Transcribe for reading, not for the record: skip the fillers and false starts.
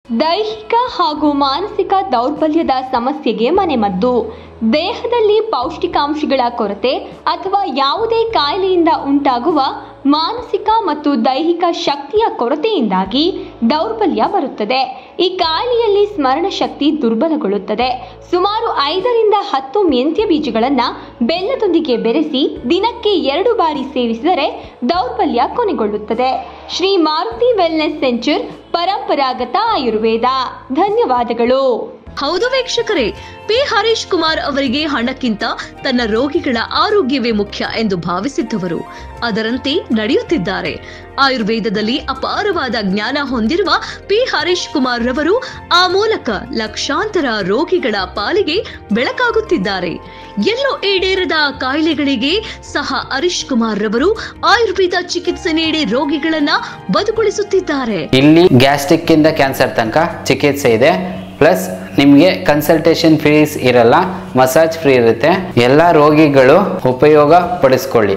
ದೈಹಿಕ ಹಾಗೂ ಮಾನಸಿಕ ದೌರ್ಬಲ್ಯದ ಸಮಸ್ಯೆಗೆ ಮನೆಮದ್ದು. ದೇಹದಲ್ಲಿ ಪೌಷ್ಟಿಕಾಂಶಗಳ ಕೊರತೆ ಅಥವಾ ಯಾವುದೇ ಕಾಯಿಲೆಯಿಂದ ಉಂಟಾಗುವ ಮಾನಸಿಕ ಮತ್ತು ದೈಹಿಕ ಶಕ್ತಿಯ ಕೊರತೆಯಿಂದಾಗಿ ದೌರ್ಬಲ್ಯ ಬರುತ್ತದೆ. ಈ ಕಾಯಿಲೆಯಲ್ಲಿ ಸ್ಮರಣ ಶಕ್ತಿ ದುರ್ಬಲಗೊಳ್ಳುತ್ತದೆ. ಸುಮಾರು 5 ರಿಂದ 10 ಮೆಂತ್ಯ ಬೀಜಗಳನ್ನು ಬೆಲ್ಲದೊಂದಿಗೆ ಬೆರೆಸಿ ದಿನಕ್ಕೆ 2 ಬಾರಿ ಸೇವಿಸಿದರೆ ದೌರ್ಬಲ್ಯ ಕೊನೆಗೊಳ್ಳುತ್ತದೆ. ಶ್ರೀ ಮಾರುತಿ ವೆಲ್ನೆಸ್ ಸೆಂಟರ್, ಪರಂಪರಾಗತ ಆಯುರ್ವೇದ. ಧನ್ಯವಾದಗಳು. ಹೌದು ವೀಕ್ಷಕರೇ, ಪಿ ಹರೀಶ್ ಕುಮಾರ್ ಅವರಿಗೆ ಹಣಕ್ಕಿಂತ ತನ್ನ ರೋಗಿಗಳ ಆರೋಗ್ಯವೇ ಮುಖ್ಯ ಎಂದು ಭಾವಿಸಿದ್ದವರು ಅದರಂತೆ ನಡೆಯುತ್ತಿದ್ದಾರೆ. ಆಯುರ್ವೇದದಲ್ಲಿ ಅಪಾರವಾದ ಜ್ಞಾನ ಹೊಂದಿರುವ ಪಿ ಹರೀಶ್ ಕುಮಾರ್ ರವರು ಆ ಮೂಲಕ ಲಕ್ಷಾಂತರ ರೋಗಿಗಳ ಪಾಲಿಗೆ ಬೆಳಕಾಗುತ್ತಿದ್ದಾರೆ. ಎಲ್ಲೋ ಈಡೇರದ ಕಾಯಿಲೆಗಳಿಗೆ ಸಹ ಹರೀಶ್ ಕುಮಾರ್ ರವರು ಆಯುರ್ವೇದ ಚಿಕಿತ್ಸೆ ನೀಡಿ ರೋಗಿಗಳನ್ನ ಬದುಕುಳಿಸುತ್ತಿದ್ದಾರೆ. ಇಲ್ಲಿ ಗ್ಯಾಸ್ಟ್ರಿಕ್ ಇಂದ ಕ್ಯಾನ್ಸರ್ ತನಕ ಚಿಕಿತ್ಸೆ ಇದೆ. ಪ್ಲಸ್ ನಿಮಗೆ ಕನ್ಸಲ್ಟೇಷನ್ ಫೀಸ್ ಇರಲ್ಲ, ಮಸಾಜ್ ಫ್ರೀ ಇರುತ್ತೆ. ಎಲ್ಲ ರೋಗಿಗಳು ಉಪಯೋಗ ಪಡಿಸ್ಕೊಳ್ಳಿ.